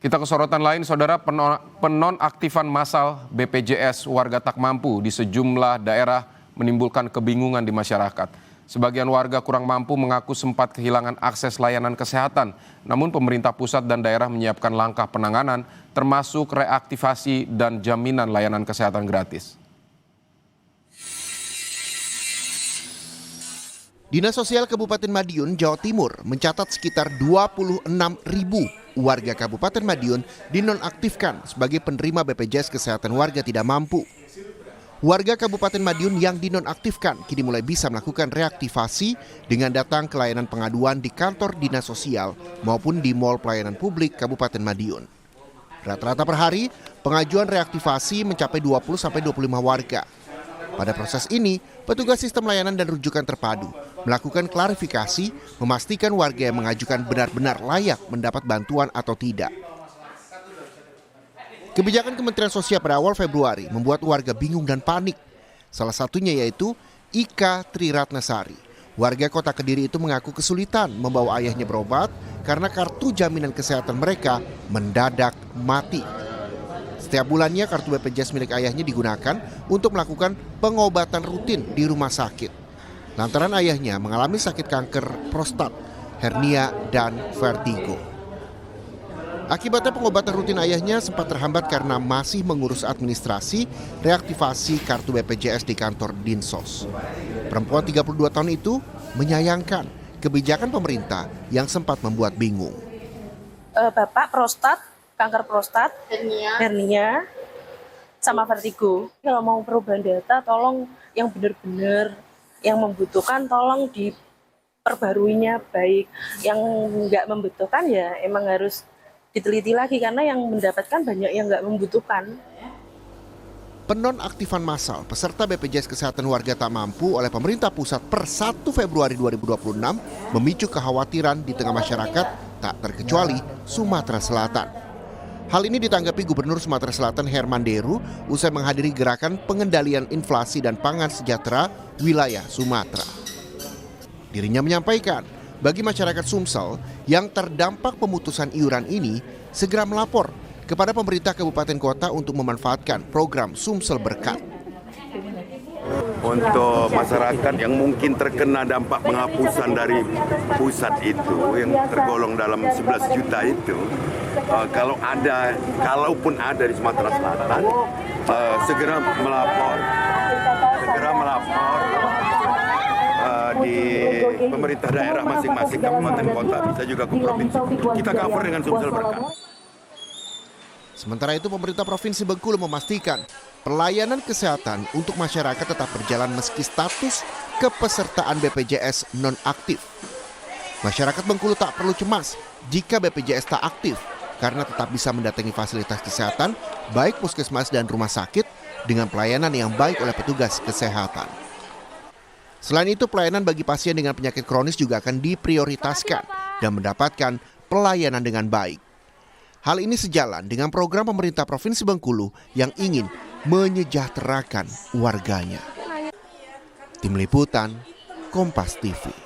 Kita ke sorotan lain, saudara. Penonaktifan massal BPJS warga tak mampu di sejumlah daerah menimbulkan kebingungan di masyarakat. Sebagian warga kurang mampu mengaku sempat kehilangan akses layanan kesehatan. Namun pemerintah pusat dan daerah menyiapkan langkah penanganan termasuk reaktivasi dan jaminan layanan kesehatan gratis. Dinas Sosial Kabupaten Madiun, Jawa Timur mencatat sekitar 26.000 warga Kabupaten Madiun dinonaktifkan sebagai penerima BPJS Kesehatan warga tidak mampu. Warga Kabupaten Madiun yang dinonaktifkan kini mulai bisa melakukan reaktivasi dengan datang ke layanan pengaduan di kantor Dinas Sosial maupun di Mall Pelayanan Publik Kabupaten Madiun. Rata-rata per hari, pengajuan reaktivasi mencapai 20-25 warga. Pada proses ini, petugas sistem layanan dan rujukan terpadu melakukan klarifikasi, memastikan warga yang mengajukan benar-benar layak mendapat bantuan atau tidak. Kebijakan Kementerian Sosial pada awal Februari membuat warga bingung dan panik. Salah satunya yaitu Ika Triratnasari. Warga kota Kediri itu mengaku kesulitan membawa ayahnya berobat karena kartu jaminan kesehatan mereka mendadak mati. Setiap bulannya kartu BPJS milik ayahnya digunakan untuk melakukan pengobatan rutin di rumah sakit. Lantaran ayahnya mengalami sakit kanker prostat, hernia, dan vertigo. Akibatnya pengobatan rutin ayahnya sempat terhambat karena masih mengurus administrasi reaktivasi kartu BPJS di kantor Dinsos. Perempuan 32 tahun itu menyayangkan kebijakan pemerintah yang sempat membuat bingung. Bapak kanker prostat, hernia, sama vertigo. Kalau mau perubahan data, tolong yang benar-benar yang membutuhkan tolong diperbaruinya baik. Yang nggak membutuhkan ya emang harus diteliti lagi karena yang mendapatkan banyak yang nggak membutuhkan. Penonaktifan massal peserta BPJS Kesehatan warga tak mampu oleh pemerintah pusat per 1 Februari 2026 memicu kekhawatiran di tengah masyarakat tak terkecuali Sumatera Selatan. Hal ini ditanggapi Gubernur Sumatera Selatan Herman Deru usai menghadiri gerakan pengendalian inflasi dan pangan sejahtera wilayah Sumatera. Dirinya menyampaikan, bagi masyarakat Sumsel yang terdampak pemutusan iuran ini segera melapor kepada pemerintah kabupaten kota untuk memanfaatkan program Sumsel Berkat. Untuk masyarakat yang mungkin terkena dampak penghapusan dari pusat itu yang tergolong dalam 11 juta itu, kalaupun ada di Sumatera Selatan, segera melapor di pemerintah daerah masing-masing kabupaten kota, bisa juga ke provinsi. Kita cover dengan Sumsel Berkat. Sementara itu pemerintah Provinsi Bengkulu memastikan pelayanan kesehatan untuk masyarakat tetap berjalan meski status kepesertaan BPJS nonaktif. Masyarakat Bengkulu tak perlu cemas jika BPJS tak aktif karena tetap bisa mendatangi fasilitas kesehatan baik puskesmas dan rumah sakit dengan pelayanan yang baik oleh petugas kesehatan. Selain itu pelayanan bagi pasien dengan penyakit kronis juga akan diprioritaskan dan mendapatkan pelayanan dengan baik. Hal ini sejalan dengan program pemerintah Provinsi Bengkulu yang ingin menyejahterakan warganya. Tim Liputan, Kompas TV.